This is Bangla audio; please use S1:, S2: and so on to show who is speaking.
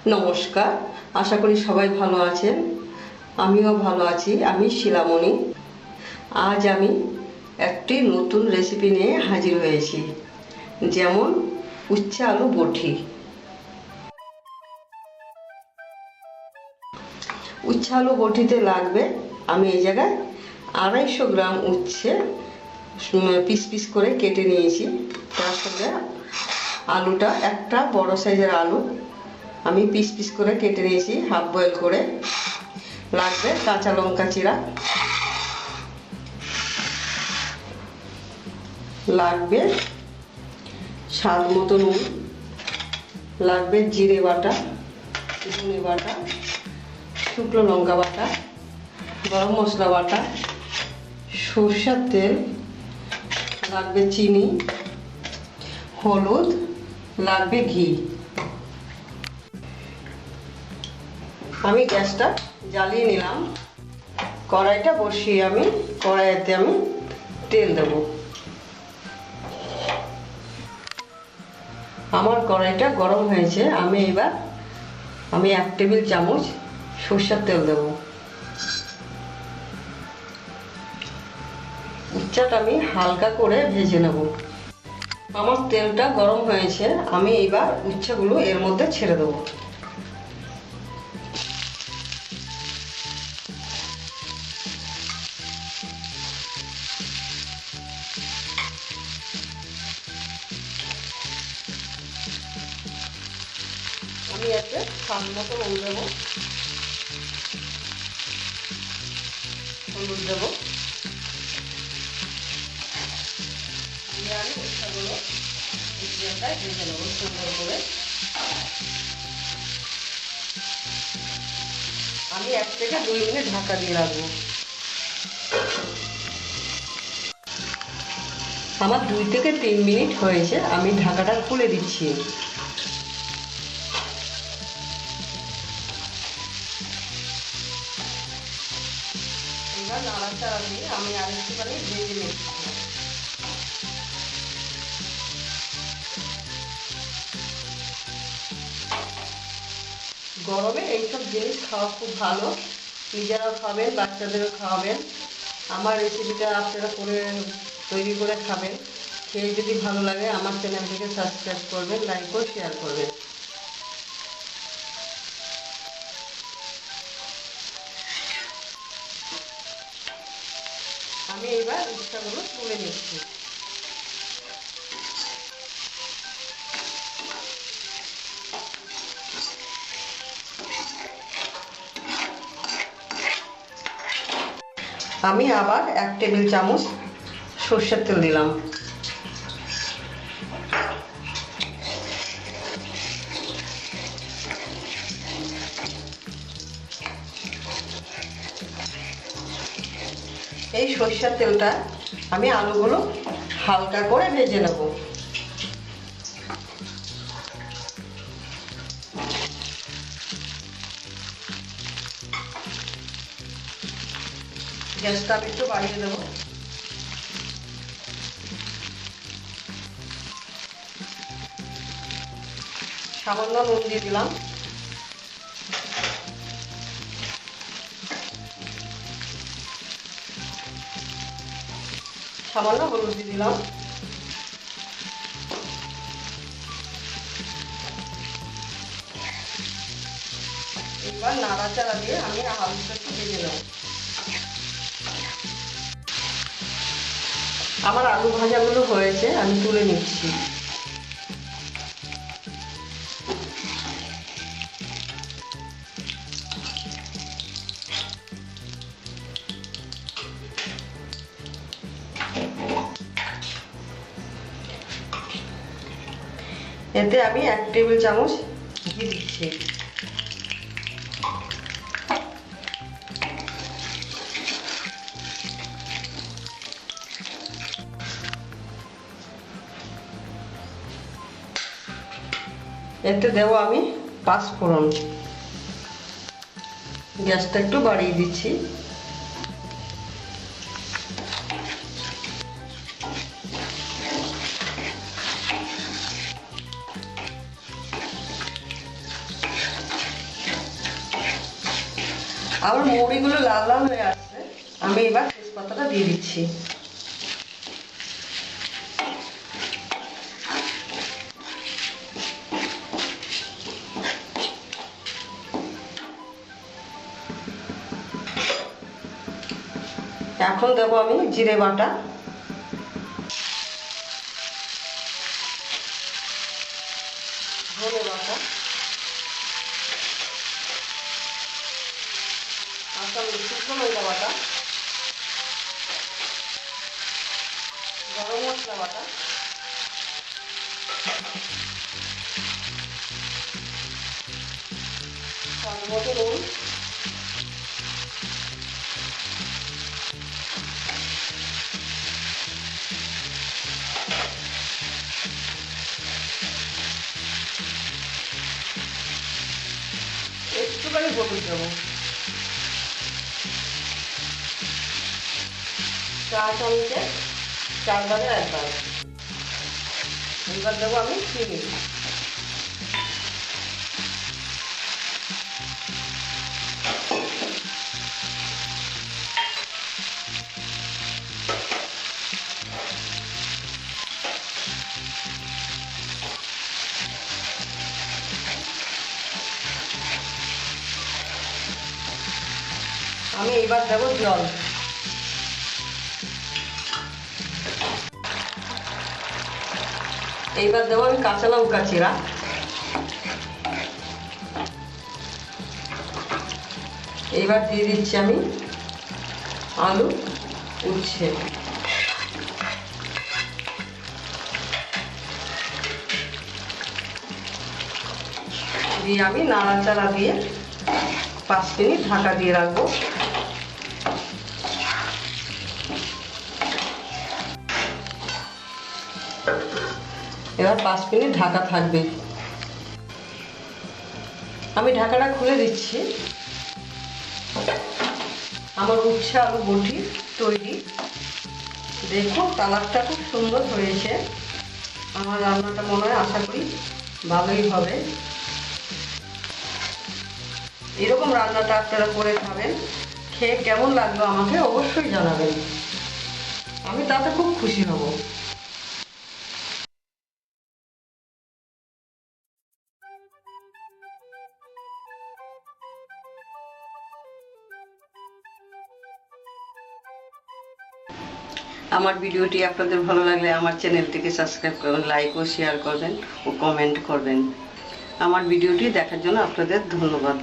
S1: নমস্কার, আশা করি সবাই ভালো আছেন। আমিও ভালো আছি। আমি শিলামণি। আজ আমি একটি নতুন রেসিপি নিয়ে হাজির হয়েছি, যেমন উচ্ছে আলু বটি। উচ্ছে আলু বটিতে লাগবে, আমি এই জায়গায় 250 গ্রাম উচ্ছে পিস পিস করে কেটে নিয়েছি। তার সঙ্গে আলুটা, একটা বড় সাইজের আলু আমি পিস পিস করে কেটে নিয়েছি, হাফ বয়েল করে। লাগবে কাঁচা লঙ্কা চিরা, লাগবে স্বাদ মতো নুন, লাগবে জিরে বাটা, ধনে বাটা, শুকনো লঙ্কা বাটা, গরম মশলা বাটা, সরষের তেল, লাগবে চিনি, হলুদ, লাগবে ঘি। আমি গ্যাসটা জ্বালিয়ে নিলাম। কড়াইটা বসিয়ে আমি কড়াইতে তেল দেব। আমার কড়াইটা গরম হয়েছে। এবার 1 টেবিল চামচ সরষের তেল দেব। উচ্ছেটা আমি হালকা করে ভেজে নেব। আমার তেলটা গরম হয়েছে, আমি এবার উচ্ছেগুলো এর মধ্যে ছেড়ে দেবো। আমি এতে স্বাদ মতো নুন দেবো, হলুদ দেবো। আমি উচ্ছেগুলো ভেজে নেবো সুন্দর করে। আমি 1 থেকে 2 মিনিট ঢাকা দিয়ে রাখবো। আমার 2 থেকে 3 মিনিট হয়েছে, আমি ঢাকাটা খুলে দিচ্ছি। এবার নাড়াচাড়া দিয়ে আমি আরেকটুখানি ভেজে নিচ্ছি। গরমে এইসব জিনিস খাওয়া খুব ভালো। নিজেরাও খাবেন, বাচ্চাদেরও খাওয়াবেন। আমার রেসিপিটা আপনারা তৈরি করে খাবেন। খেয়ে যদি ভালো লাগে আমার চ্যানেলটিকে সাবস্ক্রাইব করবেন, লাইক ও শেয়ার করবেন। আমি এবার উচ্ছেগুলো তুলে নিচ্ছি। আমি আবার 1 টেবিল চামচ সরষের তেল দিলাম। এই সরষের তেলটা আমি আলুগুলো হালকা করে ভেজে নেব। গ্যাসটা আমি একটু বাড়িয়ে দেবো। সামান্য নুন দিয়ে দিলাম। সামান্য হলুদ দিয়ে দিলাম। এবার নাড়াচাড়া দিয়ে আমি আলুটা একটু ভেজে নেব। আমার আলু ভাজাগুলো হয়েছে, আমি তুলে নিচ্ছি। এতে আমি 1 টেবিল চামচ ঘি দিচ্ছি। এতে দেবো আমি 5 ফোড়ন। গ্যাসটা একটু বাড়িয়ে দিচ্ছি। আমার মৌরিগুলো লাল লাল হয়ে আসছে, আমি এবার তেজপাতাটা দিয়ে দিচ্ছি। এখন দেবো আমি জিরে বাটা, ধনে বাটা, শুকনো লঙ্কা বাটা, গরম মশলা বাটা, স্বাদ মতো নুন, একটুখানি হলুদ দেবো, 4 চামচে 4 ভাগের 1 ভাগ। এবার দেবো আমি চিনি, আমি এবার দেবো জল, এইবার দেবো আমি কাঁচা লঙ্কা চিরা, এইবার দিয়ে দিচ্ছি আমি আলু উচ্ছে, দিয়ে আমি নাড়াচাড়া দিয়ে 5 মিনিট ঢাকা দিয়ে রাখবো। এবার 5 মিনিট ঢাকা থাকবে। আমি ঢাকাটা খুলে দিচ্ছি। আমার উচ্ছে আলু বটি তৈরি। দেখো কালারটা খুব সুন্দর হয়েছে। আমার রান্নাটা মনে হয় আশা করি ভালোই হবে। এরকম রান্নাটা আপনারা করে খাবেন, খেয়ে কেমন লাগলো আমাকে অবশ্যই জানাবেন, আমি তাতে খুব খুশি হব। আমার ভিডিওটি আপনাদের ভালো লাগলে আমার চ্যানেলটিকে সাবস্ক্রাইব করবেন, লাইক ও শেয়ার করবেন ও কমেন্ট করবেন। আমার ভিডিওটি দেখার জন্য আপনাদের ধন্যবাদ।